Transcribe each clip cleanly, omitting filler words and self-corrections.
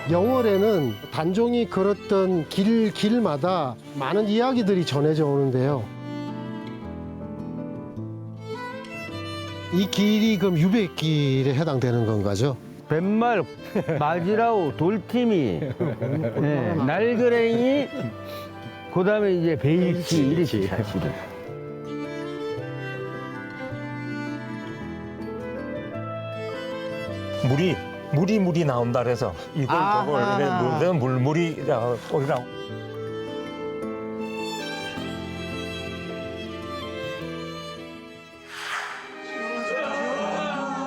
영월에는 단종이 걸었던 길마다 많은 이야기들이 전해져 오는데요. 이 길이 그럼 유백길에 해당되는 건가죠? 뱃말, 마지라우, 돌티미, 네, 날그랭이, 그다음에 이제 베일치 이렇게 사실은. 물이 나온다 그래서 이걸 저걸 이래 누르면 물이라고.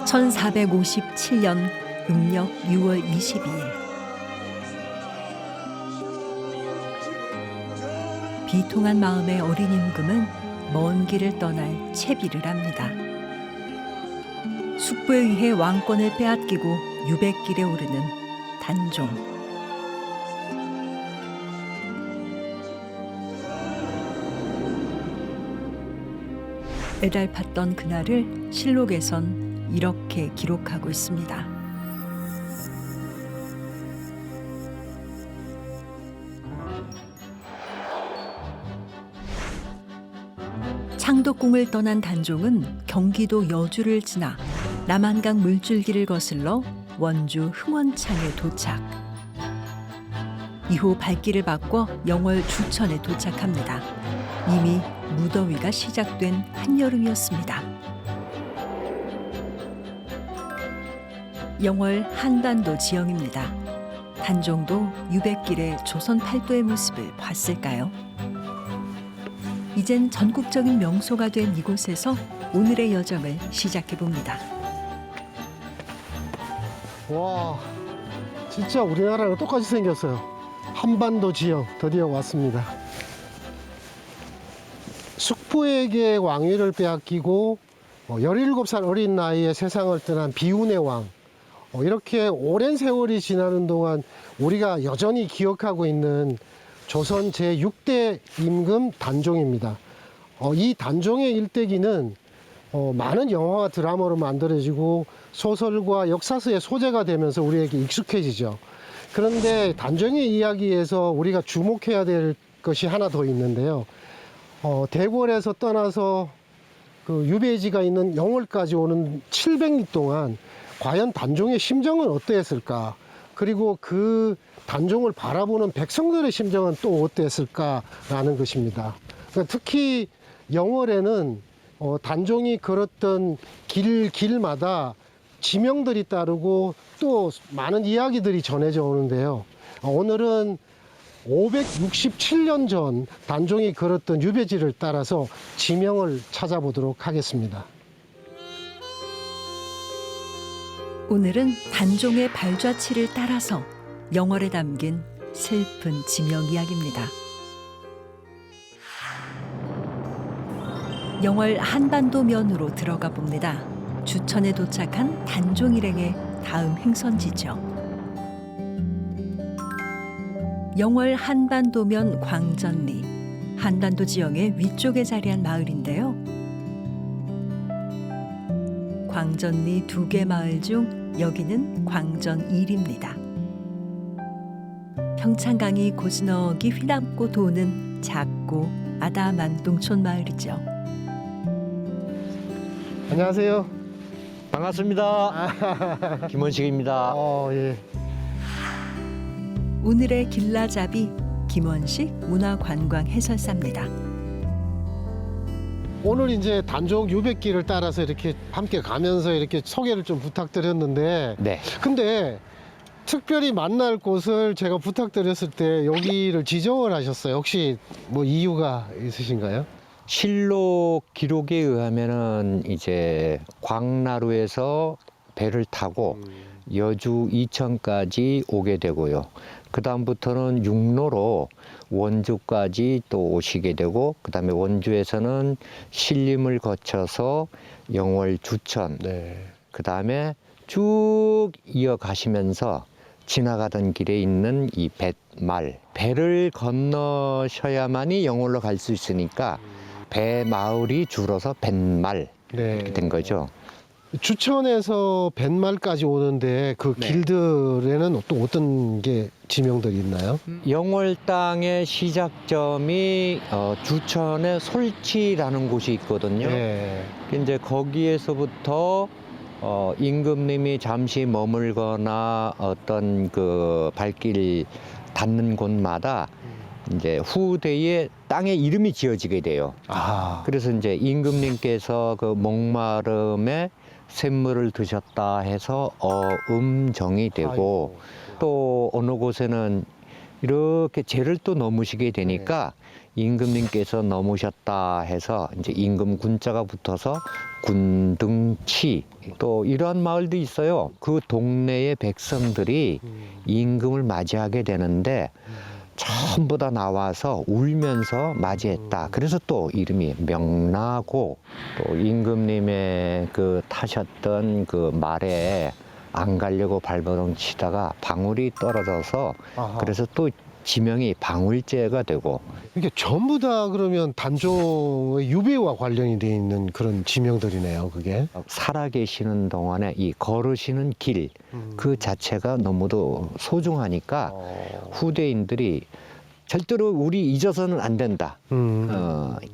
1457년 음력 6월 22일 비통한 마음의 어린 임금은 먼 길을 떠날 채비를 합니다. 숙부에 의해 왕권을 빼앗기고 유백길에 오르는 단종. 애달팠던 그날을 실록에선 이렇게 기록하고 있습니다. 창덕궁을 떠난 단종은 경기도 여주를 지나 남한강 물줄기를 거슬러 원주 흥원창에 도착. 이후 발길을 바꿔 영월 주천에 도착합니다. 이미 무더위가 시작된 한여름이었습니다. 영월 한반도 지형입니다. 단종도 유백길의 조선 팔도의 모습을 봤을까요? 이젠 전국적인 명소가 된 이곳에서 오늘의 여정을 시작해 봅니다. 와, 진짜 우리나라랑 똑같이 생겼어요. 한반도 지형 드디어 왔습니다. 숙부에게 왕위를 빼앗기고 17살 어린 나이에 세상을 떠난 비운의 왕. 이렇게 오랜 세월이 지나는 동안 우리가 여전히 기억하고 있는 조선 제6대 임금 단종입니다. 이 단종의 일대기는 많은 영화와 드라마로 만들어지고 소설과 역사서의 소재가 되면서 우리에게 익숙해지죠. 그런데 단종의 이야기에서 우리가 주목해야 될 것이 하나 더 있는데요. 대궐에서 떠나서 그 유배지가 있는 영월까지 오는 700리 동안 과연 단종의 심정은 어떠했을까? 그리고 그 단종을 바라보는 백성들의 심정은 또 어땠을까라는 것입니다. 그러니까 특히 영월에는 단종이 걸었던 길마다 지명들이 따르고 또 많은 이야기들이 전해져 오는데요. 오늘은 567년 전 단종이 걸었던 유배지를 따라서 지명을 찾아보도록 하겠습니다. 오늘은 단종의 발자취를 따라서 영월에 담긴 슬픈 지명 이야기입니다. 영월 한반도 면으로 들어가 봅니다. 주천에 도착한 단종 일행의 다음 행선지죠. 영월 한반도면 광전리, 한반도 지형의 위쪽에 자리한 마을인데요. 광전리 2개 마을 중 여기는 광전 1입니다. 평창강이 고즈넉이 휘남고 도는 작고 아담한 농촌 마을이죠. 안녕하세요. 반갑습니다. 김원식입니다. 예. 오늘의 길라잡이 김원식 문화관광 해설사입니다. 오늘 이제 단종 유백길을 따라서 이렇게 함께 가면서 이렇게 소개를 좀 부탁드렸는데, 네. 근데 특별히 만날 곳을 제가 부탁드렸을 때 여기를 지정을 하셨어요. 혹시 뭐 이유가 있으신가요? 실록 기록에 의하면은 이제 광나루에서 배를 타고 여주 이천까지 오게 되고요. 그 다음부터는 육로로 원주까지 또 오시게 되고, 그 다음에 원주에서는 신림을 거쳐서 영월 주천, 네. 그 다음에 쭉 이어가시면서 지나가던 길에 있는 이 뱃말, 배를 건너셔야만이 영월로 갈 수 있으니까 배 마을이 줄어서 뱃말 네. 이렇게 된 거죠. 주천에서 뱃말까지 오는데 그 네. 길들에는 또 어떤 게 지명들이 있나요? 영월 땅의 시작점이 주천의 솔치라는 곳이 있거든요. 네. 이제 거기에서부터 임금님이 잠시 머물거나 어떤 그 발길 닿는 곳마다 이제 후대에 땅의 이름이 지어지게 돼요. 아, 그래서 이제 임금님께서 그 목마름에 샘물을 드셨다 해서 어음정이 되고, 또 어느 곳에는 이렇게 죄를 또 넘으시게 되니까 임금님께서 넘으셨다 해서 이제 임금 군자가 붙어서 군등치, 또 이러한 마을도 있어요. 그 동네의 백성들이 임금을 맞이하게 되는데 전부 다 나와서 울면서 맞이했다. 그래서 또 이름이 명나고, 또 임금님의 그 타셨던 그 말에 안 가려고 발버둥 치다가 방울이 떨어져서 아하. 그래서 또 지명이 방울제가 되고. 이게 전부 다 그러면 단종의 유배와 관련이 돼 있는 그런 지명들이네요, 그게. 살아계시는 동안에 이 걸으시는 길 그 자체가 너무도 소중하니까 후대인들이 절대로 우리 잊어서는 안 된다.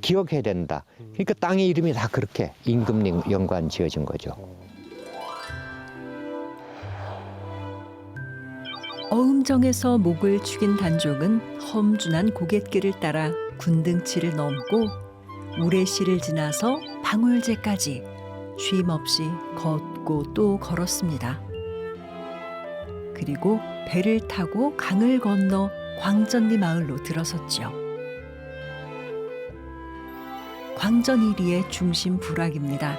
기억해야 된다. 그러니까 땅의 이름이 다 그렇게 임금님 연관 지어진 거죠. 어음정에서 목을 축인 단종은 험준한 고갯길을 따라 군등치를 넘고 우레시를 지나서 방울제까지 쉼없이 걷고 또 걸었습니다. 그리고 배를 타고 강을 건너 광전리 마을로 들어섰죠. 광전이리의 중심 부락입니다.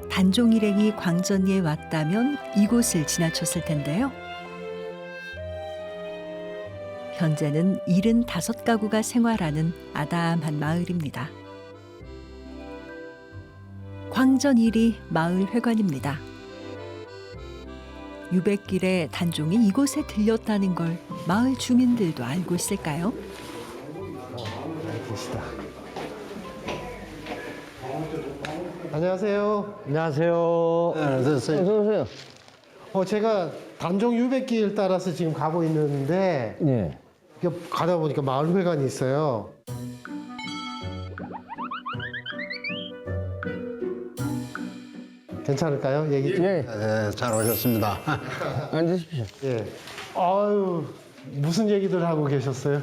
단종 일행이 광전리에 왔다면 이곳을 지나쳤을 텐데요. 현재는 75가구가 생활하는 아담한 마을입니다. 광전이리 마을회관입니다. 유백길에 단종이 이곳에 들렸다는 걸 마을 주민들도 알고 있을까요? 계시다. 안녕하세요. 안녕하세요. 어서 오세요. 제가 단종 유백길 따라서 지금 가고 있는데 네. 이렇게 가다 보니까 마을회관이 있어요. 괜찮을까요? 얘기 좀. 예. 네, 잘 오셨습니다. 앉으십시오. 예. 아유, 무슨 얘기들 하고 계셨어요?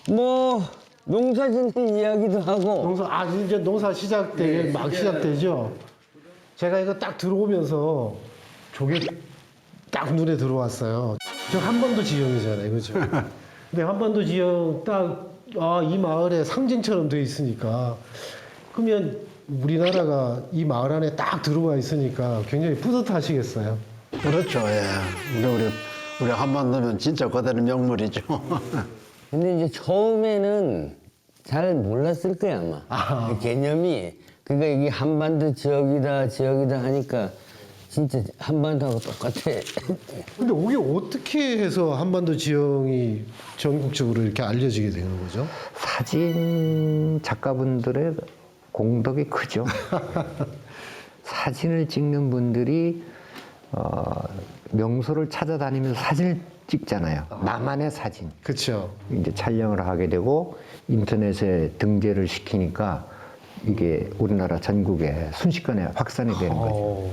뭐 농사 짓는 이야기도 하고. 이제 농사 막 시작되죠? 제가 이거 딱 들어오면서 저게 딱 눈에 들어왔어요. 저 한반도 지형이잖아요, 그죠? 근데 한반도 지형 이 마을에 상징처럼 돼 있으니까, 그러면 우리나라가 이 마을 안에 딱 들어와 있으니까 굉장히 뿌듯하시겠어요? 그렇죠, 예. 우리 한반도면 진짜 그대로 명물이죠. 근데 이제 처음에는 잘 몰랐을 거야 아마. 그 개념이. 그러니까 이게 한반도 지역이다 하니까 진짜 한반도하고 똑같아. 근데 이게 어떻게 해서 한반도 지형이 전국적으로 이렇게 알려지게 되는 거죠? 사진 작가분들의 공덕이 크죠. 사진을 찍는 분들이 명소를 찾아다니면서 사진을 찍잖아요. 나만의 사진. 그렇죠. 이제 촬영을 하게 되고 인터넷에 등재를 시키니까 이게 우리나라 전국에 순식간에 확산이 되는 거죠.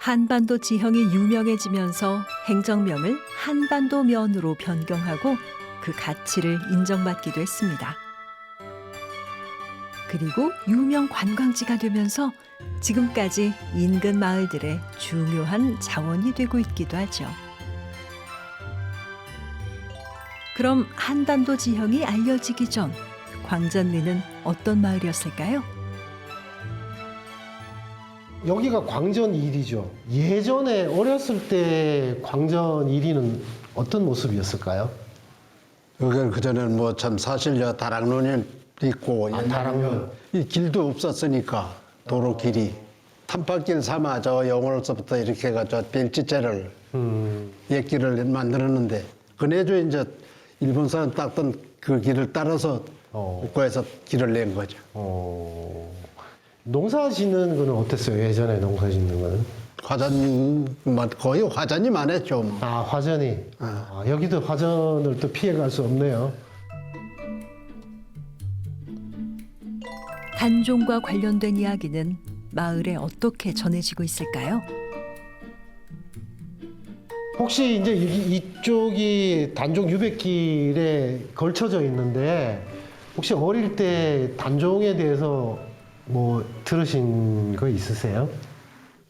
한반도 지형이 유명해지면서 행정명을 한반도면으로 변경하고 그 가치를 인정받기도 했습니다. 그리고 유명 관광지가 되면서 지금까지 인근 마을들의 중요한 자원이 되고 있기도 하죠. 그럼 한반도 지형이 알려지기 전 광전리는 어떤 마을이었을까요? 여기가 광전 1이죠. 예전에 어렸을 때 광전 1이는 어떤 모습이었을까요? 여기는 그전에는 뭐 참 사실 다락눈이 있고 다락눈. 이 길도 없었으니까 도로 길이 탐방길 삼아 저 영월서부터 이렇게 해가지고 별지째를 옛길을 만들었는데 그네조 이제 일본 사람 닦던 그 길을 따라서 국가에서 길을 낸 거죠. 농사짓는 거는 어땠어요? 예전에 농사짓는 거는? 화전 뭐 거의 화전이 많았죠. 뭐. 아, 화전이. 아, 여기도 화전을 또 피해갈 수 없네요. 단종과 관련된 이야기는 마을에 어떻게 전해지고 있을까요? 혹시 이제 이쪽이 단종 유백길에 걸쳐져 있는데 혹시 어릴 때 단종에 대해서 뭐 들으신 거 있으세요?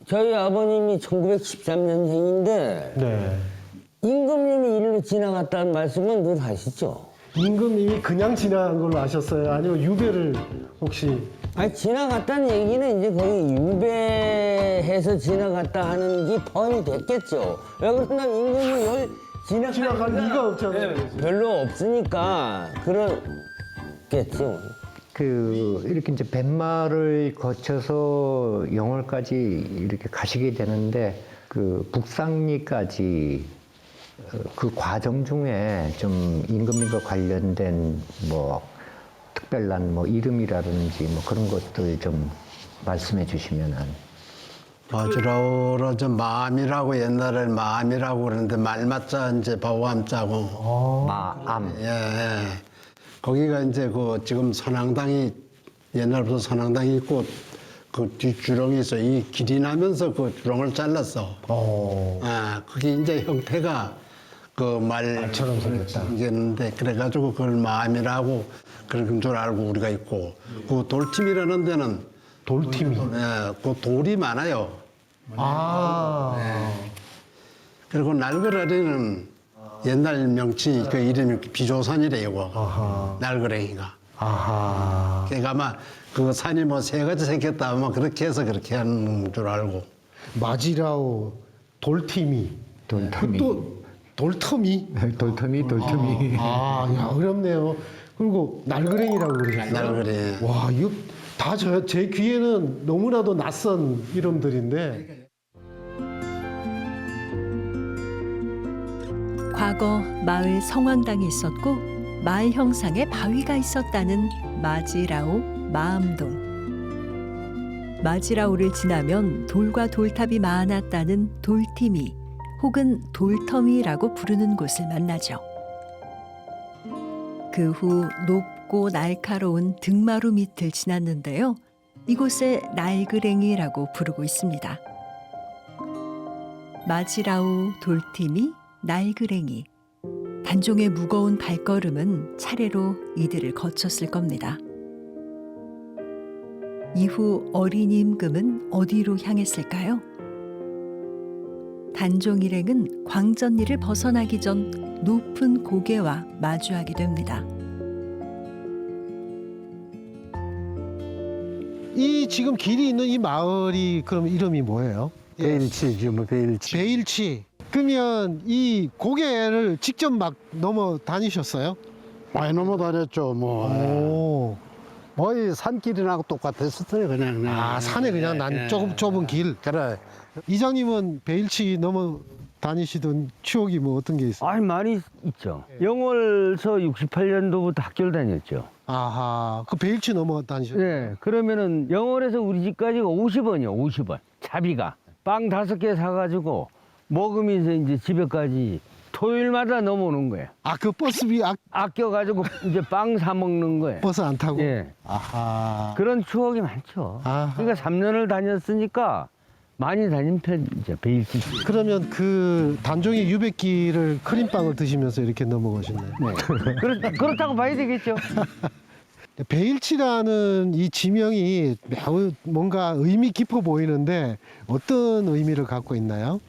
저희 아버님이 1913년생인데 네. 임금님이 이리로 지나갔다는 말씀은 늘 하시죠? 임금님이 그냥 지나간 걸로 아셨어요? 아니면 유배를 혹시? 아니 지나갔다는 얘기는 이제 거의 유배해서 지나갔다 하는 게 뻔히 됐겠죠. 왜 그러냐면 임금이 여기 지나갈 리가 없잖아요. 별로 없으니까 그렇겠죠. 이렇게 이제 뱃마를 거쳐서 영월까지 이렇게 가시게 되는데 그 북상리까지 그 과정 중에 좀 임금님과 관련된 뭐 특별한 뭐 이름이라든지 뭐 그런 것들 좀 말씀해 주시면은. 바지라우로 저 마암이라고 옛날에 마암이라고 그러는데 말맞자 이제 바우암자고. 마암. 예, 예. 거기가 이제 그 지금 선앙당이 옛날부터 선앙당이 있고 그 뒷주렁이 있어. 이 길이 나면서 그 주렁을 잘랐어. 아, 그게 이제 형태가 그 말처럼 생겼다. 생겼는데 그래가지고 그걸 마암이라고 그런 줄 알고 우리가 있고 그 돌팀이라는 데는 돌팀이. 예, 그 돌이 많아요. 아. 그리고 날그라리는 옛날 명칭이 그 이름이 비조산이래 이거. 아하. 날그랭이가. 아하. 그러니까 아마 그 산이 뭐 세 가지 생겼다 아마 그렇게 해서 그렇게 하는 줄 알고. 마지라우 돌팀이. 돌터미. 또 돌터미. 돌터미. 아, 야, 어렵네요. 그리고 날그랭이라고 그러셨어요? 날그랭이. 와, 이거 다 제 귀에는 너무나도 낯선 이름들인데. 과거 마을 성황당이 있었고 마을 형상에 바위가 있었다는 마지라우 마암동. 마지라우를 지나면 돌과 돌탑이 많았다는 돌티미 혹은 돌터미라고 부르는 곳을 만나죠. 그 후 높고 날카로운 등마루 밑을 지났는데요. 이곳에 날그랭이라고 부르고 있습니다. 마지라우, 돌티미, 날그랭이. 단종의 무거운 발걸음은 차례로 이들을 거쳤을 겁니다. 이후 어린 임금은 어디로 향했을까요? 단종 일행은 광전리를 벗어나기 전 높은 고개와 마주하게 됩니다. 이 지금 길이 있는 이 마을이 그럼 이름이 뭐예요? 베일치죠, 뭐 베일치. 베일치. 그러면 이 고개를 직접 막 넘어 다니셨어요? 많이 넘어다녔죠, 뭐. 오. 거의 산길이랑 똑같았었어요, 그냥. 아, 산에 그냥 난 예. 좁은 길. 그래. 이장님은 베일치 넘어 다니시던 추억이 뭐 어떤 게 있어요? 아니 많이 있죠. 영월서 68년도부터 학교를 다녔죠. 아하, 그 베일치 넘어 다니셨어요? 네, 그러면은 영월에서 우리 집까지가 50원이요, 50원. 자비가. 빵 5개 사가지고 먹으면서 이제 집에까지 토요일마다 넘어오는 거예요. 아, 그 버스비 아껴가지고 이제 빵 사 먹는 거예요. 버스 안 타고? 예. 아하. 그런 추억이 많죠. 아하. 그러니까 3년을 다녔으니까 많이 다닌 편이죠, 베일치. 그러면 그 단종의 유백기를 크림빵을 드시면서 이렇게 넘어가셨네요. 네. 그렇다고 봐야 되겠죠. 베일치라는 이 지명이 매우 뭔가 의미 깊어 보이는데 어떤 의미를 갖고 있나요?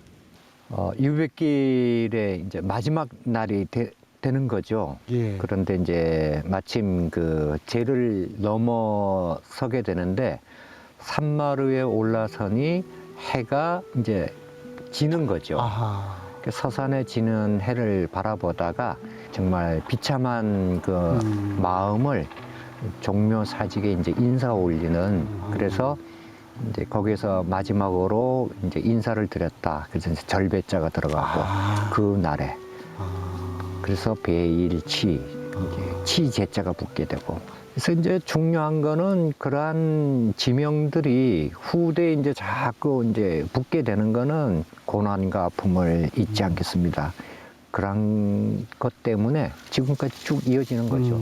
유백길의 이제 마지막 날이 되는 거죠. 예. 그런데 이제 마침 그 제를 넘어서게 되는데 산마루에 올라서니 해가 이제 지는 거죠. 아하. 그 서산에 지는 해를 바라보다가 정말 비참한 그 마음을 종묘사직에 이제 인사 올리는, 그래서 이제 거기에서 마지막으로 이제 인사를 드렸다. 그래서 이제 절배자가 들어가고 그 날에 그래서 베일치, 이제 치제자가 붙게 되고 그래서 이제 중요한 거는 그러한 지명들이 후대에 이제 자꾸 이제 붙게 되는 거는 고난과 아픔을 잊지 않겠습니다. 그런 것 때문에 지금까지 쭉 이어지는 거죠.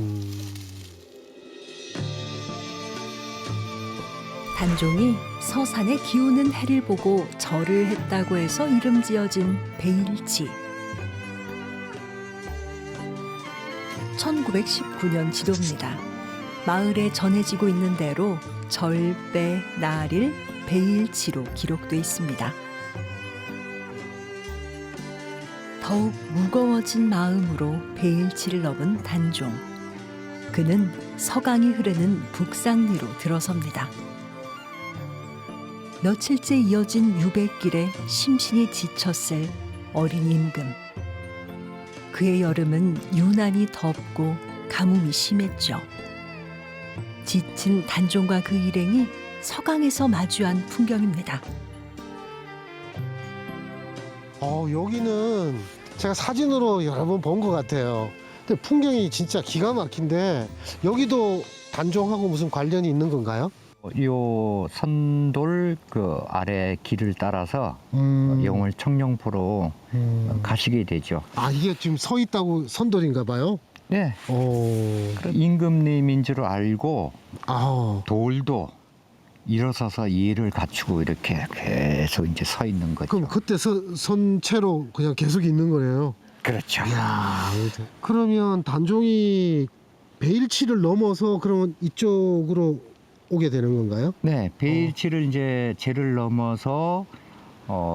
단종이 서산의 기우는 해를 보고 절을 했다고 해서 이름 지어진 베일지. 1919년 지도입니다. 마을에 전해지고 있는 대로 절배 날일 베일지로 기록돼 있습니다. 더욱 무거워진 마음으로 베일지를 넘은 단종. 그는 서강이 흐르는 북상리로 들어섭니다. 며칠째 이어진 유배길에 심신이 지쳤을 어린 임금. 그의 여름은 유난히 덥고 가뭄이 심했죠. 지친 단종과 그 일행이 서강에서 마주한 풍경입니다. 여기는 제가 사진으로 여러 번 본 것 같아요. 근데 풍경이 진짜 기가 막힌데 여기도 단종하고 무슨 관련이 있는 건가요? 요 선돌 그 아래 길을 따라서 영월 청룡포로 가시게 되죠. 아, 이게 지금 서 있다고 선돌인가 봐요? 네. 오. 임금님인 줄 알고 아, 돌도 일어서서 예를 갖추고 이렇게 계속 이제 서 있는 거죠. 그럼 그때 선체로 그냥 계속 있는 거네요. 그렇죠. 이야, 그러면 단종이 베일치를 넘어서 그러면 이쪽으로 오게 되는 건가요? 네, 베일치를 이제 제를 넘어서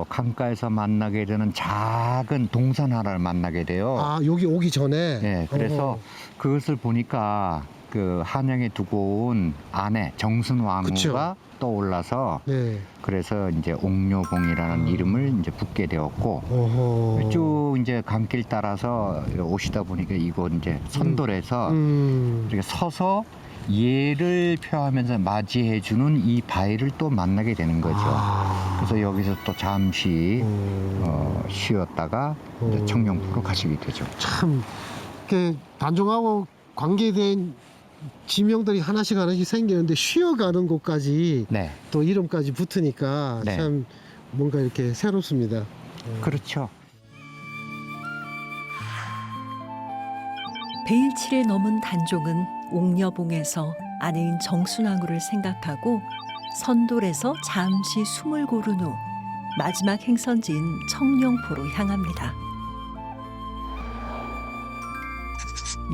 강가에서 만나게 되는 작은 동산 하나를 만나게 돼요. 아, 여기 오기 전에? 네, 그래서 어허. 그것을 보니까 그 한양에 두고 온 아내 정순왕후가 그쵸. 떠올라서 네. 그래서 이제 옥녀봉이라는 이름을 이제 붙게 되었고 어허. 쭉 이제 강길 따라서 오시다 보니까 이곳 이제 선돌에서 이렇게 서서 예를 표하면서 맞이해주는 이 바위를 또 만나게 되는 거죠. 아. 그래서 여기서 또 잠시 쉬었다가 이제 청룡포로 가시게 되죠. 참, 그 단종하고 관계된 지명들이 하나씩 생기는데 쉬어가는 곳까지 네, 또 이름까지 붙으니까 네. 참 뭔가 이렇게 새롭습니다. 그렇죠. 베일치를 넘은 단종은 옥녀봉에서 아내인 정순왕후를 생각하고 선돌에서 잠시 숨을 고른 후 마지막 행선지인 청룡포로 향합니다.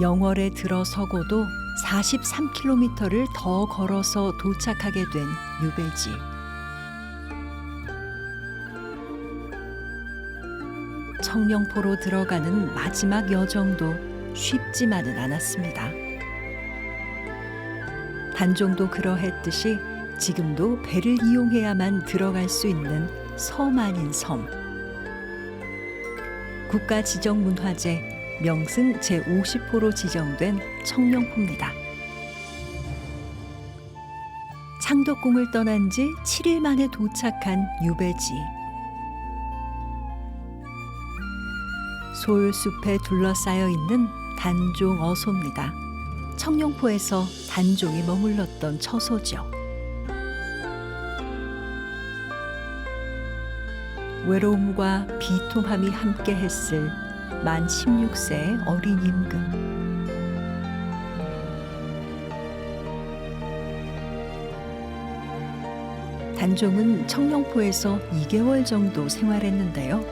영월에 들어서고도 43km를 더 걸어서 도착하게 된 유배지. 청룡포로 들어가는 마지막 여정도 쉽지만은 않았습니다. 단종도 그러했듯이 지금도 배를 이용해야만 들어갈 수 있는 섬 아닌 섬. 국가지정문화재 명승 제50호로 지정된 청룡포입니다. 창덕궁을 떠난 지 7일 만에 도착한 유배지. 소율숲에 둘러싸여 있는 단종 어소입니다. 청룡포에서 단종이 머물렀던 처소죠. 외로움과 비통함이 함께했을 만 16세의 어린 임금. 단종은 청룡포에서 2개월 정도 생활했는데요.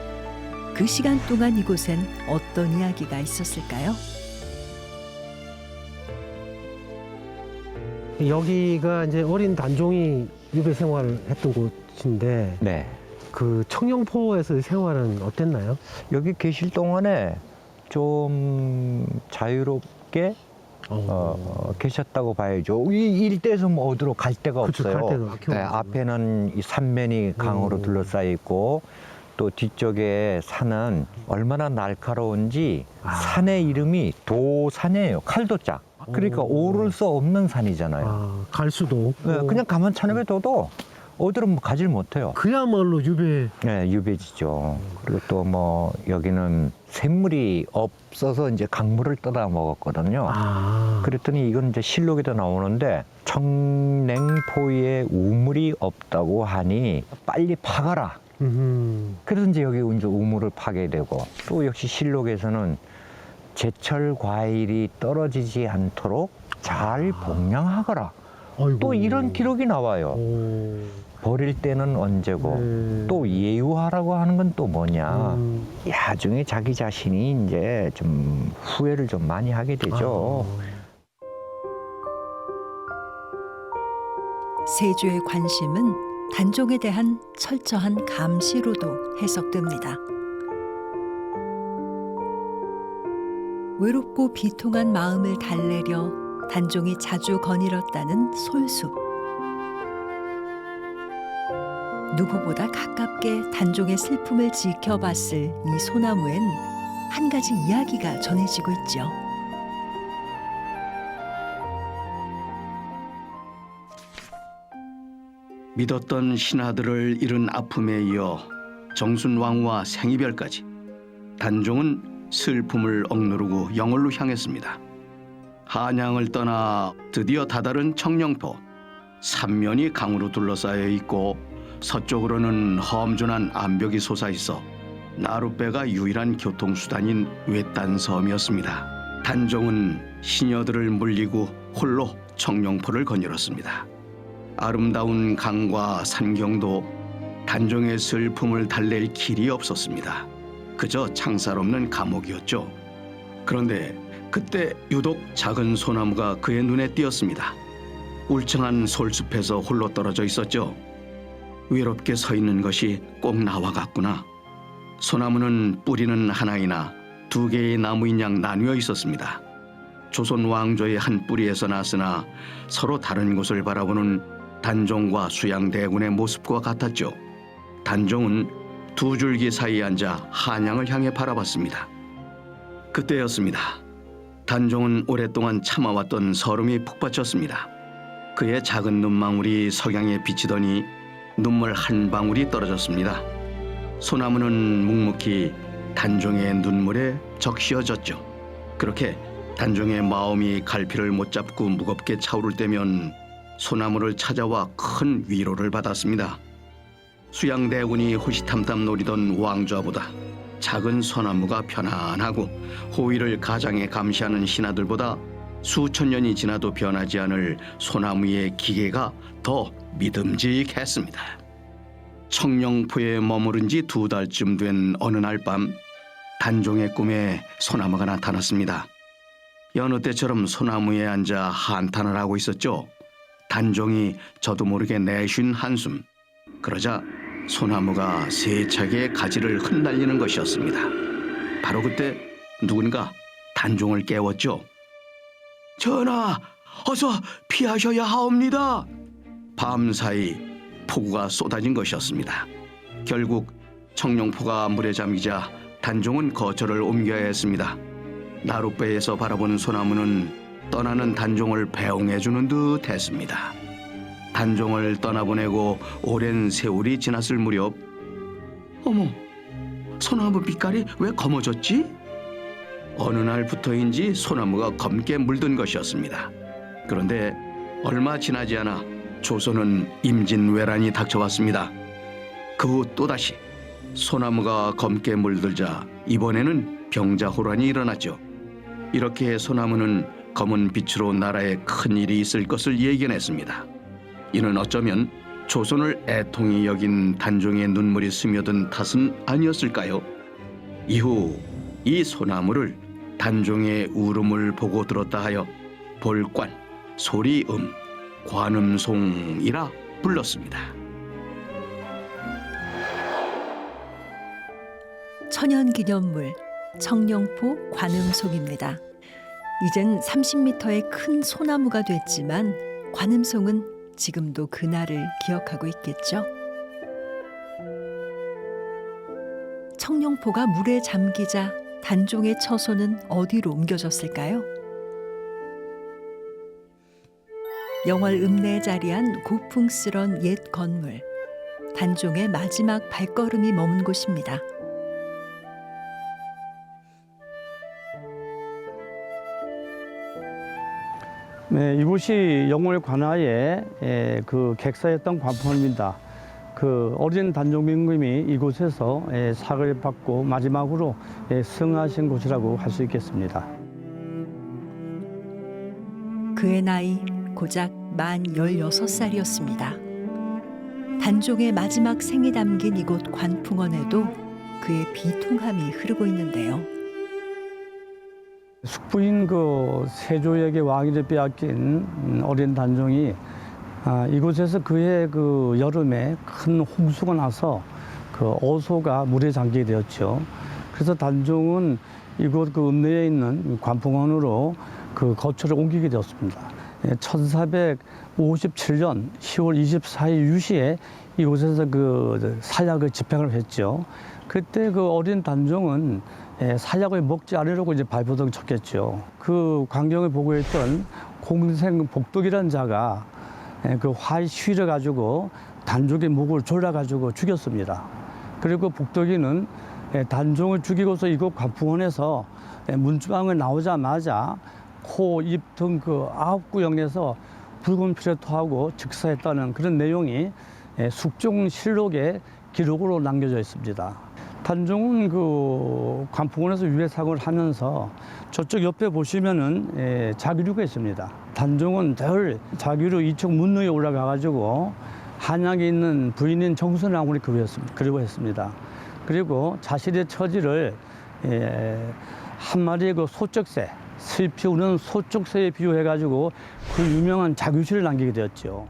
그 시간 동안 이곳엔 어떤 이야기가 있었을까요? 여기가 이제 어린 단종이 유배 생활을 했던 곳인데 네, 그 청룡포에서의 생활은 어땠나요? 여기 계실 동안에 좀 자유롭게 계셨다고 봐야죠. 이 일대에서 뭐 어디로 갈 데가 그쵸, 없어요. 갈 데가 막혀 네, 앞에는 이 산면이 강으로 둘러싸여 있고 또 뒤쪽에 산은 얼마나 날카로운지 산의 이름이 도산이에요. 칼도자. 그러니까 오를 수 없는 산이잖아요. 아, 갈 수도 없고. 네, 그냥 가만 쳐내둬도 어들은 뭐 가지를 못해요. 그야말로 유배. 네, 유배지죠. 그리고 또 뭐 여기는 샘물이 없어서 이제 강물을 떠다 먹었거든요. 아. 그랬더니 이건 이제 실록에도 나오는데 청냉포에 우물이 없다고 하니 빨리 파가라. 그래서 이제 여기 이제 우물을 파게 되고, 또 역시 실록에서는 제철 과일이 떨어지지 않도록 잘 복량하거라. 아이고. 또 이런 기록이 나와요. 오. 버릴 때는 언제고, 네. 또 예우하라고 하는 건 또 뭐냐. 나중에 자기 자신이 이제 좀 후회를 좀 많이 하게 되죠. 세조의 관심은 단종에 대한 철저한 감시로도 해석됩니다. 외롭고 비통한 마음을 달래려 단종이 자주 거닐었다는 솔숲. 누구보다 가깝게 단종의 슬픔을 지켜봤을 이 소나무엔 한 가지 이야기가 전해지고 있죠. 믿었던 신하들을 잃은 아픔에 이어 정순왕후와 생이별까지 단종은 슬픔을 억누르고 영월로 향했습니다. 한양을 떠나 드디어 다다른 청령포. 삼면이 강으로 둘러싸여 있고 서쪽으로는 험준한 암벽이 솟아있어 나룻배가 유일한 교통수단인 외딴 섬이었습니다. 단종은 시녀들을 물리고 홀로 청령포를 거닐었습니다. 아름다운 강과 산경도 단종의 슬픔을 달랠 길이 없었습니다. 그저 창살 없는 감옥이었죠. 그런데 그때 유독 작은 소나무가 그의 눈에 띄었습니다. 울창한 솔숲에서 홀로 떨어져 있었죠. 외롭게 서 있는 것이 꼭 나와 같구나. 소나무는 뿌리는 하나이나 두 개의 나무인 양 나뉘어 있었습니다. 조선 왕조의 한 뿌리에서 났으나 서로 다른 곳을 바라보는 단종과 수양대군의 모습과 같았죠. 단종은 두 줄기 사이에 앉아 한양을 향해 바라봤습니다. 그때였습니다. 단종은 오랫동안 참아왔던 서름이 북받쳤습니다. 그의 작은 눈망울이 석양에 비치더니 눈물 한 방울이 떨어졌습니다. 소나무는 묵묵히 단종의 눈물에 적시어졌죠. 그렇게 단종의 마음이 갈피를 못 잡고 무겁게 차오를 때면 소나무를 찾아와 큰 위로를 받았습니다. 수양대군이 호시탐탐 노리던 왕좌보다 작은 소나무가 편안하고 호의를 가장에 감시하는 신하들보다 수천 년이 지나도 변하지 않을 소나무의 기계가 더 믿음직했습니다. 청령포에 머무른 지 2달쯤 된 어느 날 밤 단종의 꿈에 소나무가 나타났습니다. 여느 때처럼 소나무에 앉아 한탄을 하고 있었죠. 단종이 저도 모르게 내쉰 한숨. 그러자 소나무가 세차게 가지를 흩날리는 것이었습니다. 바로 그때 누군가 단종을 깨웠죠. 전하, 어서 피하셔야 하옵니다. 밤사이 폭우가 쏟아진 것이었습니다. 결국 청룡포가 물에 잠기자 단종은 거처를 옮겨야 했습니다. 나룻배에서 바라보는 소나무는 떠나는 단종을 배웅해주는 듯 했습니다. 단종을 떠나보내고 오랜 세월이 지났을 무렵, 어머, 소나무 빛깔이 왜 검어졌지? 어느 날부터인지 소나무가 검게 물든 것이었습니다. 그런데 얼마 지나지 않아 조선은 임진왜란이 닥쳐왔습니다. 그 후 또다시 소나무가 검게 물들자 이번에는 병자호란이 일어났죠. 이렇게 소나무는 검은 빛으로 나라에 큰 일이 있을 것을 예견했습니다. 이는 어쩌면 조선을 애통히 여긴 단종의 눈물이 스며든 탓은 아니었을까요? 이후 이 소나무를 단종의 울음을 보고 들었다 하여 볼관, 소리음, 관음송이라 불렀습니다. 천연기념물 청령포 관음송입니다. 이젠 30m의 큰 소나무가 됐지만 관음송은 지금도 그날을 기억하고 있겠죠. 청령포가 물에 잠기자 단종의 처소는 어디로 옮겨졌을까요? 영월 읍내에 자리한 고풍스런 옛 건물. 단종의 마지막 발걸음이 머문 곳입니다. 네, 이곳이 영월 관아의 그 객사였던 관풍원입니다. 그 어린 단종 임금이 이곳에서 사를 받고 마지막으로 승하신 곳이라고 할 수 있겠습니다. 그의 나이 고작 만 16살이었습니다. 단종의 마지막 생이 담긴 이곳 관풍원에도 그의 비통함이 흐르고 있는데요. 숙부인 그 세조에게 왕위를 빼앗긴 어린 단종이 이곳에서 그의 그 여름에 큰 홍수가 나서 그 어소가 물에 잠기게 되었죠. 그래서 단종은 이곳 그 읍내에 있는 관풍원으로 그 거처를 옮기게 되었습니다. 1457년 10월 24일 유시에 이곳에서 그 사약을 집행을 했죠. 그때 그 어린 단종은 사약을 먹지 않으려고 이제 발버둥 쳤겠죠. 그 광경을 보고 있던 공생 복덕이라는 자가 그 화의 시위를 가지고 단종의 목을 졸라가지고 죽였습니다. 그리고 복덕이는 단종을 죽이고서 이곳 관풍원에서 문주방을 나오자마자 코, 입 등 그 9구역에서 붉은 피를 토하고 즉사했다는 그런 내용이 숙종실록에 기록으로 남겨져 있습니다. 단종은 그 관풍원에서 유해사고를 하면서 저쪽 옆에 보시면은 자기류가 있습니다. 단종은 늘 자기류 2층 문 위에 올라가가지고 한양에 있는 부인인 정순왕후를 그리워했습니다. 그리고 자신의 처지를 한 마리의 그 소쩍새, 슬피 우는 소쩍새에 비유해가지고 그 유명한 자규시를 남기게 되었죠.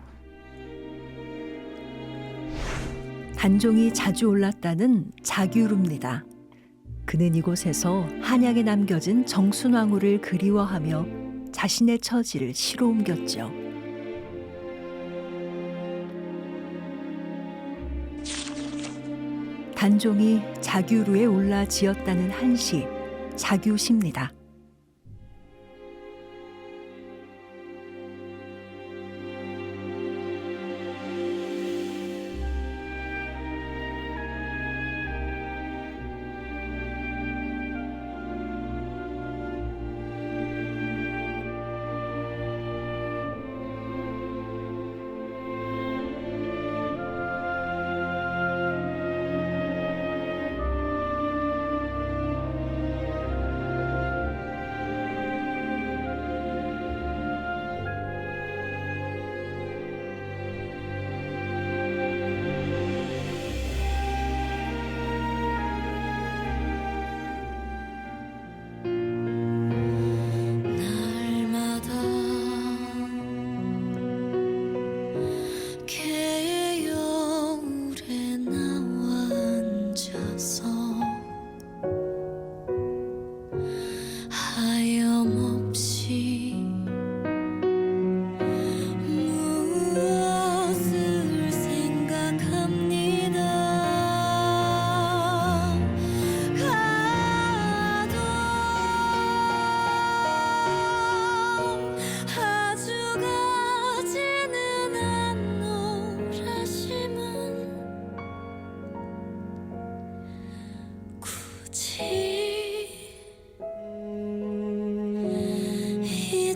단종이 자주 올랐다는 자규루입니다. 그는 이곳에서 한양에 남겨진 정순왕후를 그리워하며 자신의 처지를 시로 옮겼죠. 단종이 자규루에 올라 지었다는 한시, 자규시입니다.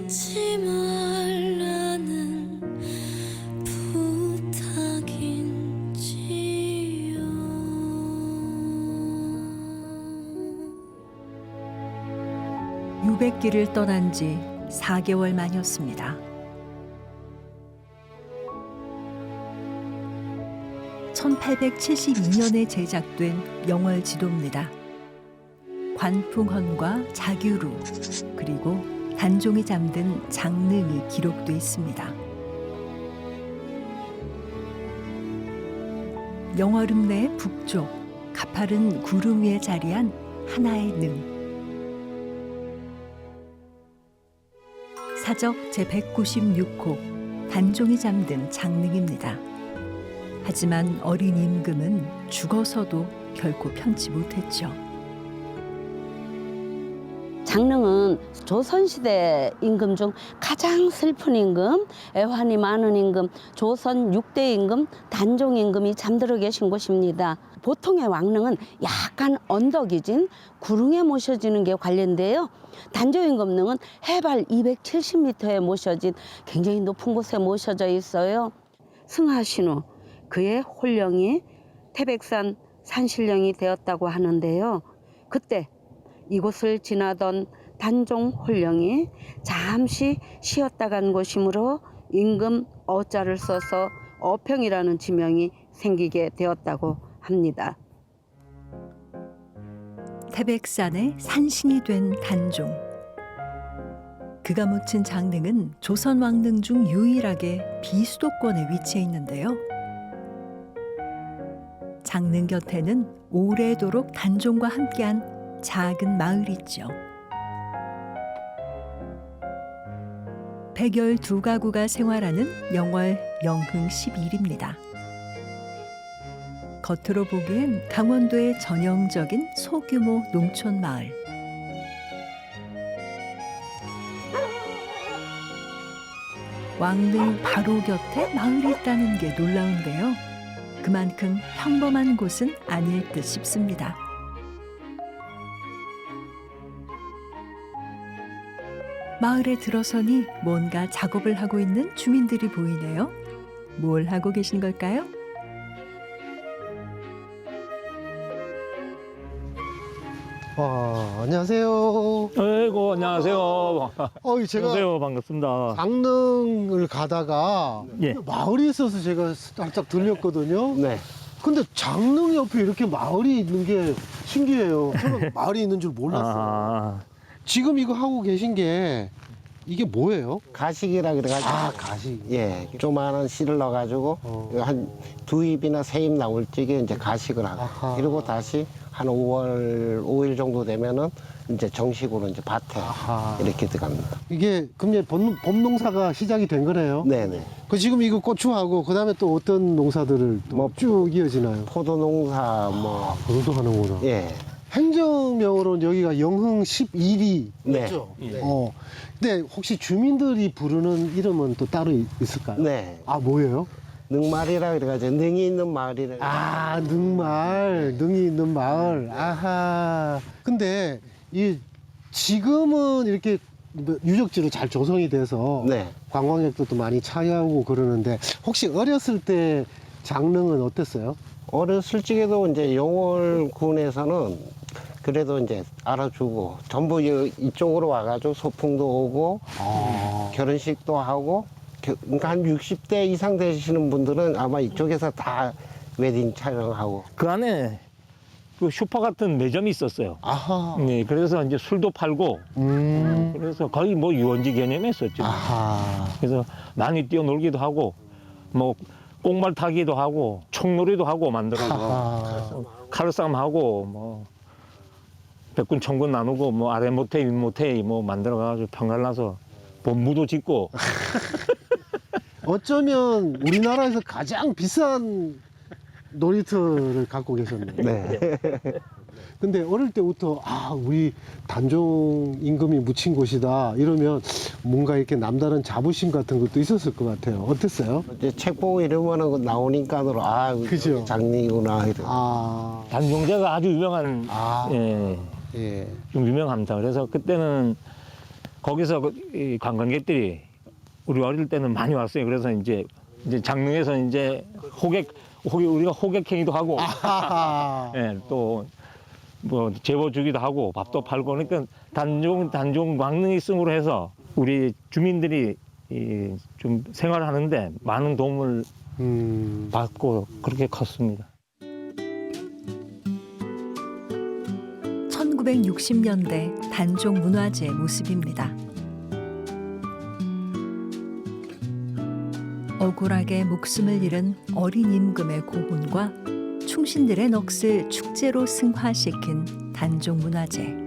잊지 말라는 부탁인지요. 유백길을 떠난 지 4개월 만이었습니다. 1872년에 제작된 영월 지도입니다. 관풍헌과 자규루 그리고 단종이 잠든 장릉이 기록돼 있습니다. 영월 읍내 북쪽 가파른 구름 위에 자리한 하나의 능. 사적 제196호 단종이 잠든 장릉입니다. 하지만 어린 임금은 죽어서도 결코 편치 못했죠. 장릉은 조선시대 임금 중 가장 슬픈 임금, 애환이 많은 임금, 조선 6대 임금, 단종 임금이 잠들어 계신 곳입니다. 보통의 왕릉은 약간 언덕이 진 구릉에 모셔지는 게 관례인데요. 단종 임금릉은 해발 270m에 모셔진 굉장히 높은 곳에 모셔져 있어요. 승하신 후 그의 홀령이 태백산 산신령이 되었다고 하는데요. 그때 이곳을 지나던 단종 홀령이 잠시 쉬었다 간 곳이므로 임금 어자를 써서 어평이라는 지명이 생기게 되었다고 합니다. 태백산의 산신이 된 단종. 그가 묻힌 장릉은 조선 왕릉 중 유일하게 비수도권에 위치해 있는데요. 장릉 곁에는 오래도록 단종과 함께한 작은 마을이 있죠. 112가구가 생활하는 영월 영흥 11입니다. 겉으로 보기엔 강원도의 전형적인 소규모 농촌 마을. 왕릉 바로 곁에 마을이 있다는 게 놀라운데요. 그만큼 평범한 곳은 아닐 듯 싶습니다. 마을에 들어서니 뭔가 작업을 하고 있는 주민들이 보이네요. 뭘 하고 계신 걸까요? 안녕하세요. 아이고 안녕하세요. 제가 안녕하세요. 반갑습니다. 강릉을 가다가 예. 마을이 있어서 제가 살짝 들렸거든요. 네. 근데 장릉 옆에 이렇게 마을이 있는 게 신기해요. 저는 마을이 있는 줄 몰랐어요. 아, 지금 이거 하고 계신 게 이게 뭐예요? 가식이라 그래가지고. 가시. 예, 조그마한 씨를 넣어가지고 한 2입이나 3입 나올 적에 이제 가식을 하고. 아하. 그리고 다시 한 5일 정도 되면은 이제 정식으로 이제 밭에 아하. 이렇게 들어갑니다. 이게 그럼 이제 봄농사가 시작이 된 거네요. 네네. 그 지금 이거 고추하고 그다음에 또 어떤 농사들을 뭐 쭉 이어지나요? 포도 농사 뭐 그것도 하는구나. 예. 행정명으로는 여기가 영흥 11이 네. 맞죠? 근데 혹시 주민들이 부르는 이름은 또 따로 있을까요? 네. 뭐예요? 능마을이라 그래가지고 능이 있는 마을이라. 능이 있는 마을. 아하. 근데 지금은 이렇게 유적지로 잘 조성이 돼서 네. 관광객들도 많이 찾아오고 그러는데 혹시 어렸을 때 장릉은 어땠어요? 어렸을 적에도 이제 영월군에서는 그래도 이제 알아주고 전부 이쪽으로 와가지고 소풍도 오고 결혼식도 하고 그러니까 한 60대 이상 되시는 분들은 아마 이쪽에서 다 웨딩 촬영하고. 그 안에 그 슈퍼 같은 매점이 있었어요. 아하. 네, 그래서 이제 술도 팔고, 그래서 거의 뭐 유원지 개념이었었죠. 아하. 그래서 많이 뛰어놀기도 하고, 뭐 꽁말 타기도 하고, 총놀이도 하고 만들어서 아하. 칼싸움 하고, 뭐 백군 천군 나누고, 뭐 아래 모태 윗 모태 뭐 만들어가지고 평갈나서 본무도 짓고. 어쩌면 우리나라에서 가장 비싼 놀이터를 갖고 계셨네요. 네. 근데 어릴 때부터 우리 단종 임금이 묻힌 곳이다 이러면 뭔가 이렇게 남다른 자부심 같은 것도 있었을 것 같아요. 어땠어요? 이제 책 보고 이러면은 나오니까는 그죠. 장릉이구나. 이런. 단종제가 아주 유명한, 예. 좀 유명합니다. 그래서 그때는 거기서 이 관광객들이 우리 어릴 때는 많이 왔어요. 그래서 이제 장릉에서 이제 우리가 호객행위도 하고, 또 뭐 제보 주기도 하고 밥도 팔고 그러니까 단종 왕릉이 있음으로 해서 우리 주민들이 좀 생활하는데 많은 도움을 받고 그렇게 컸습니다. 1960년대 단종 문화재의 모습입니다. 억울하게 목숨을 잃은 어린 임금의 고혼과 충신들의 넋을 축제로 승화시킨 단종 문화재.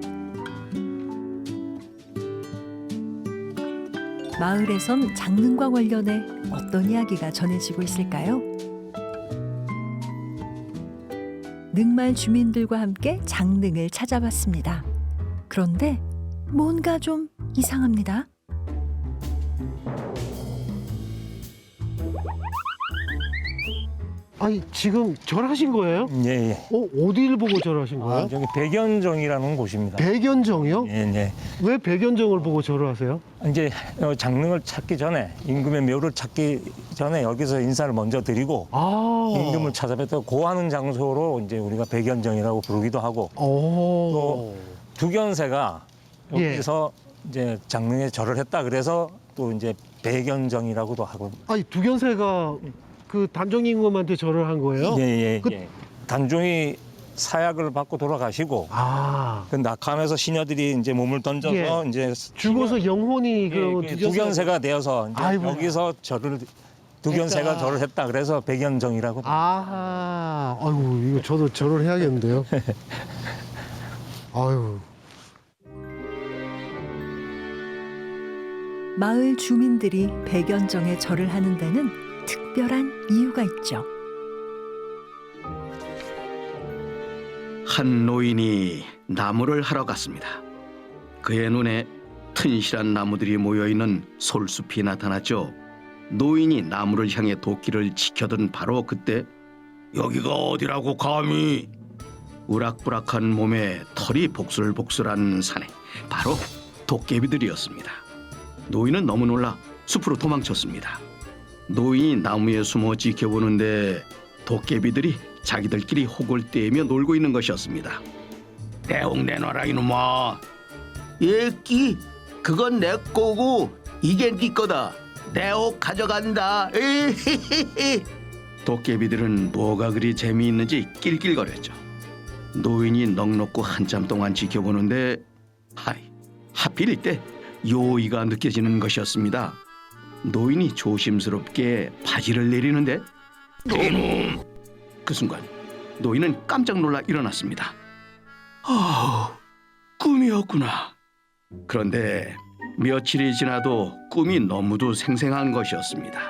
마을에선 장릉과 관련해 어떤 이야기가 전해지고 있을까요? 능마을 주민들과 함께 장릉을 찾아봤습니다. 그런데 뭔가 좀 이상합니다. 아니 지금 절하신 거예요? 예, 예. 어디를 보고 절하신 거예요? 저기 백연정이라는 곳입니다. 백연정이요? 예, 예. 왜 백연정을 보고 절을 하세요? 이제 장릉을 찾기 전에, 임금의 묘를 찾기 전에 여기서 인사를 먼저 드리고 임금을 찾아뵙다 고하는 장소로 이제 우리가 백연정이라고 부르기도 하고, 또 두견새가 여기서 이제 장릉에 절을 했다 그래서 또 이제 백연정이라고도 하고. 아니 두견새가 그 단종 임금한테 절을 한 거예요? 예, 예, 그- 예. 단종이 사약을 받고 돌아가시고 그 낙함에서 시녀들이 이제 몸을 던져서 예. 이제 죽어서 영혼이 그러면 두견새가 되어서 이제 아이고. 여기서 절을 두견새가 그러니까. 절을 했다 그래서 백연정이라고. 아이고 이거 저도 절을 해야겠는데요. 아유. 마을 주민들이 백연정에 절을 하는 데는 특별한 이유가 있죠. 한 노인이 나무를 하러 갔습니다. 그의 눈에 튼실한 나무들이 모여있는 솔숲이 나타났죠. 노인이 나무를 향해 도끼를 치켜든 바로 그때 여기가 어디라고 감히! 우락부락한 몸에 털이 복슬복슬한 산에 바로 도깨비들이었습니다. 노인은 너무 놀라 숲으로 도망쳤습니다. 노인이 나무에 숨어 지켜보는데 도깨비들이 자기들끼리 혹을 떼며 놀고 있는 것이었습니다. 내 혹 내놔라 이놈아. 예끼 그건 내 거고 이게 네 거다. 내 혹 가져간다. 도깨비들은 뭐가 그리 재미있는지 낄낄거렸죠. 노인이 넋놓고 한참 동안 지켜보는데 하필 이때 요의가 느껴지는 것이었습니다. 노인이 조심스럽게 바지를 내리는데 이놈! 그 순간 노인은 깜짝 놀라 일어났습니다. 꿈이었구나. 그런데 며칠이 지나도 꿈이 너무도 생생한 것이었습니다.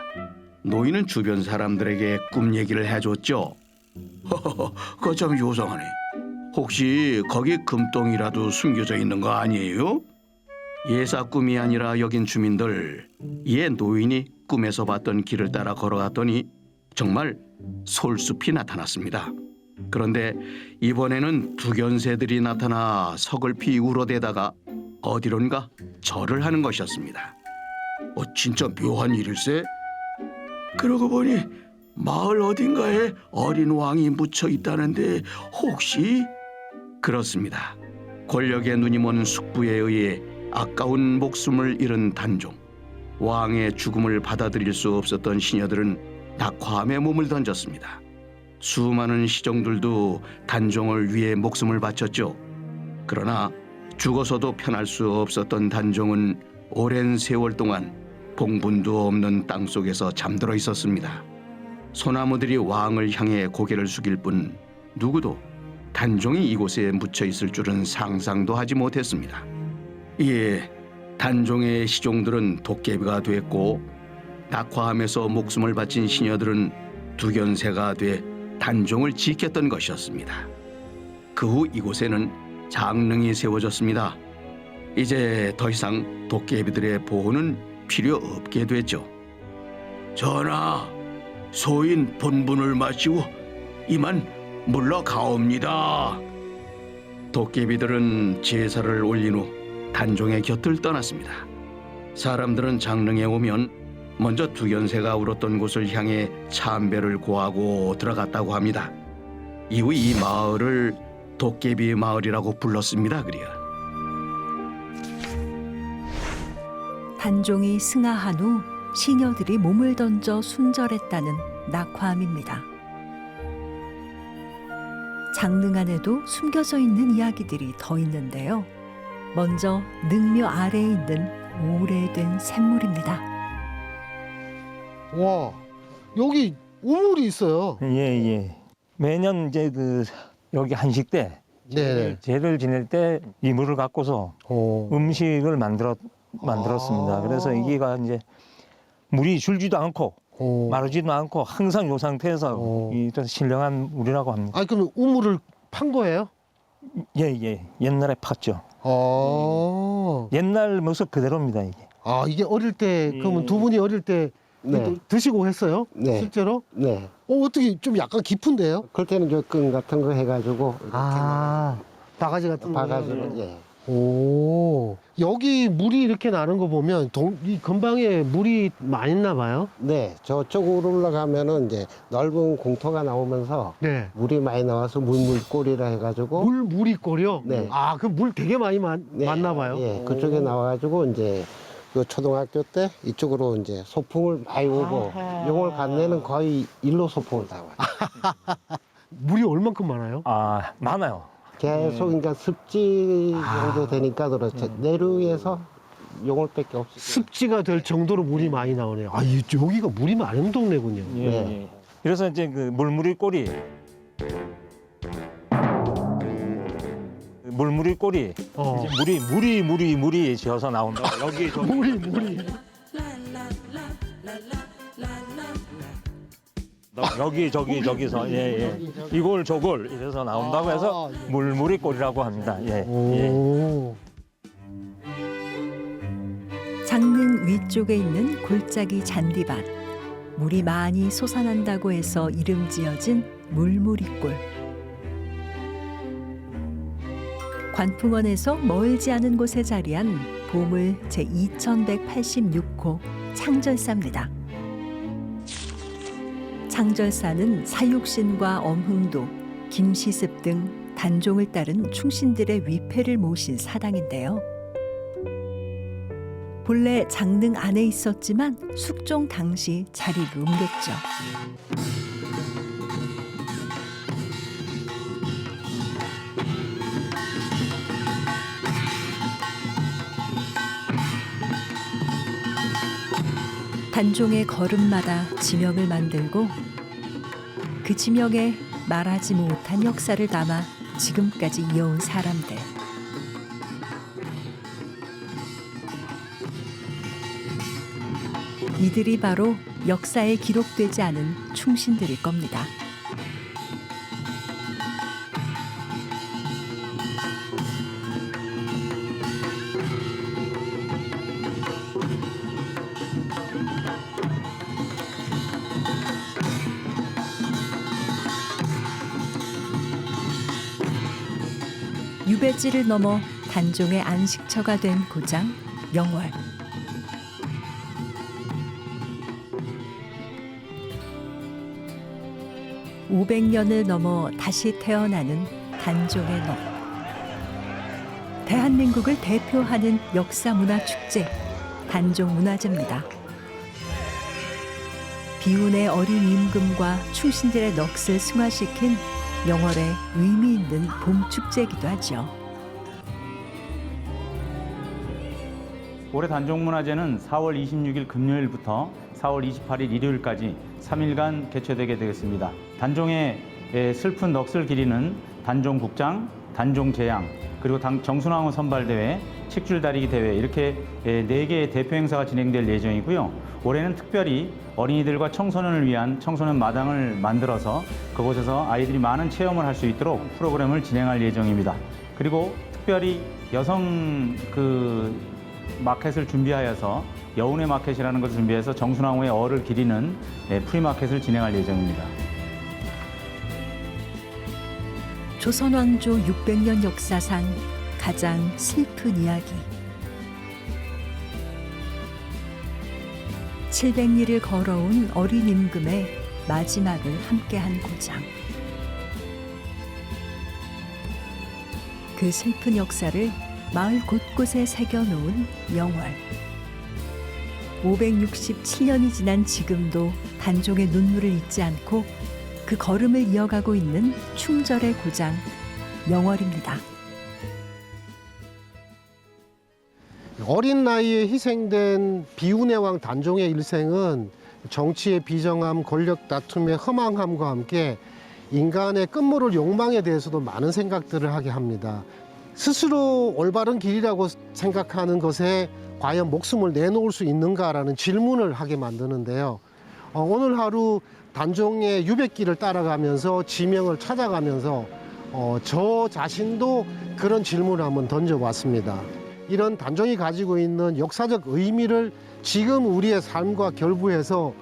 노인은 주변 사람들에게 꿈 얘기를 해줬죠. 그거 참 요상하네. 혹시 거기 금덩이라도 숨겨져 있는 거 아니에요? 예사 꿈이 아니라 여긴 주민들, 이에 노인이 꿈에서 봤던 길을 따라 걸어갔더니 정말 솔숲이 나타났습니다. 그런데 이번에는 두견새들이 나타나 서글피 울어대다가 어디론가 절을 하는 것이었습니다. 진짜 묘한 일일세? 그러고 보니 마을 어딘가에 어린 왕이 묻혀 있다는데 혹시? 그렇습니다. 권력의 눈이 먼 숙부에 의해 아까운 목숨을 잃은 단종. 왕의 죽음을 받아들일 수 없었던 시녀들은 낙화암에 몸을 던졌습니다. 수많은 시종들도 단종을 위해 목숨을 바쳤죠. 그러나 죽어서도 편할 수 없었던 단종은 오랜 세월 동안 봉분도 없는 땅속에서 잠들어 있었습니다. 소나무들이 왕을 향해 고개를 숙일 뿐 누구도 단종이 이곳에 묻혀 있을 줄은 상상도 하지 못했습니다. 이에 단종의 시종들은 도깨비가 됐고 낙화암에서 목숨을 바친 시녀들은 두견새가 돼 단종을 지켰던 것이었습니다. 그 후 이곳에는 장릉이 세워졌습니다. 이제 더 이상 도깨비들의 보호는 필요 없게 됐죠. 전하, 소인 본분을 마치고 이만 물러가옵니다. 도깨비들은 제사를 올린 후 단종의 곁을 떠났습니다. 사람들은 장릉에 오면 먼저 두견새가 울었던 곳을 향해 참배를 고하고 들어갔다고 합니다. 이후 이 마을을 도깨비 마을이라고 불렀습니다. 그리야. 단종이 승하한 후 시녀들이 몸을 던져 순절했다는 낙화암입니다. 장릉 안에도 숨겨져 있는 이야기들이 더 있는데요. 먼저 능묘 아래에 있는 오래된 샘물입니다. 와, 여기 우물이 있어요. 예. 매년 이제 여기 한식 때 네. 제를 지낼 때 이 물을 갖고서 음식을 만들었습니다. 그래서 여기가 이제 물이 줄지도 않고 마르지도 않고 항상 이 상태에서 좀 신령한 물이라고 합니다. 그럼 우물을 판 거예요? 예. 옛날에 팠죠. 옛날 모습 그대로입니다 이게. 아, 이게 어릴 때, 그러면 두 분이 어릴 때 네. 드시고 했어요? 네. 실제로? 네. 어떻게 좀 약간 깊은데요? 그럴 때는 조금 같은 거 해가지고 바가지 같은 거. 바가지로 예. 오. 여기 물이 이렇게 나는 거 보면 이 근방에 물이 많이 있나 봐요? 네, 저쪽으로 올라가면은 이제 넓은 공터가 나오면서 네. 물이 많이 나와서 물물골이라 해가지고 물이 꼬려? 네. 아, 그 물 되게 많이 네, 많나 봐요? 예, 그쪽에 나와가지고 이제 그 초등학교 때 이쪽으로 이제 소풍을 많이 오고 아하. 용을 간내는 거의 일로 소풍을 다 와요. 물이 얼만큼 많아요? 아 많아요. 계속 그러니까 습지 정도 되니까 그렇죠. 내륙에서 용을밖에 없어요. 습지가 될 정도로 물이 많이 나오네요. 아, 여기가 물이 많은 동네군요. 예, 네. 예. 그래서 이제 그 물무리 꼴이 이제 물이 지어서 나온다. 여기 저 물이. 여기 저기서 예. 이골 저골 이래서 나온다고 해서 물무리 꼴이라고 합니다. 예. 예. 오. 장릉 위쪽에 있는 골짜기 잔디밭. 물이 많이 솟아난다고 해서 이름 지어진 물무리골. 관풍원에서 멀지 않은 곳에 자리한 보물 제2186호 창절사입니다. 창절사는 사육신과 엄흥도, 김시습 등 단종을 따른 충신들의 위패를 모신 사당인데요. 본래 장릉 안에 있었지만 숙종 당시 자리를 옮겼죠. 단종의 걸음마다 지명을 만들고 그 지명에 말하지 못한 역사를 담아 지금까지 이어온 사람들. 이들이 바로 역사에 기록되지 않은 충신들일 겁니다. 유배지를 넘어 단종의 안식처가 된 고장 영월. (500년을) 넘어 다시 태어나는 단종의 넋. 대한민국을 대표하는 역사문화축제 단종문화제입니다. 비운의 어린 임금과 충신들의 넋을 승화시킨 영월의 의미 있는 봄축제이기도 하죠. 올해 단종문화제는 4월 26일 금요일부터 4월 28일 일요일까지 3일간 개최되게 되겠습니다. 단종의 슬픈 넋을 기리는 단종국장, 단종제양, 그리고 정순왕후 선발대회, 칡줄다리기 대회 이렇게 4개의 대표 행사가 진행될 예정이고요. 올해는 특별히 어린이들과 청소년을 위한 청소년 마당을 만들어서 그곳에서 아이들이 많은 체험을 할 수 있도록 프로그램을 진행할 예정입니다. 그리고 특별히 여성 마켓을 준비하여서 여운의 마켓이라는 것을 준비해서 정순왕후의 얼을 기리는 프리마켓을 진행할 예정입니다. 조선왕조 600년 역사상 가장 슬픈 이야기. 700리를 걸어온 어린 임금의 마지막을 함께한 고장. 그 슬픈 역사를 마을 곳곳에 새겨놓은 영월. 567년이 지난 지금도 단종의 눈물을 잊지 않고 그 걸음을 이어가고 있는 충절의 고장 영월입니다. 어린 나이에 희생된 비운의 왕 단종의 일생은 정치의 비정함, 권력 다툼의 허망함과 함께 인간의 끝모를 욕망에 대해서도 많은 생각들을 하게 합니다. 스스로 올바른 길이라고 생각하는 것에 과연 목숨을 내놓을 수 있는가라는 질문을 하게 만드는데요. 오늘 하루 단종의 유배길을 따라가면서 지명을 찾아가면서 저 자신도 그런 질문을 한번 던져봤습니다. 이런 단종이 가지고 있는 역사적 의미를 지금 우리의 삶과 결부해서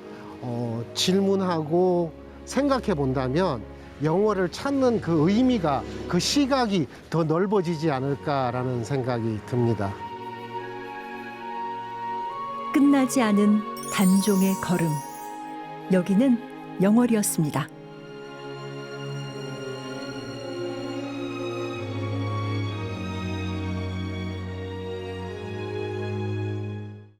질문하고 생각해 본다면 영월을 찾는 그 의미가, 그 시각이 더 넓어지지 않을까라는 생각이 듭니다. 끝나지 않은 단종의 걸음. 여기는 영월이었습니다.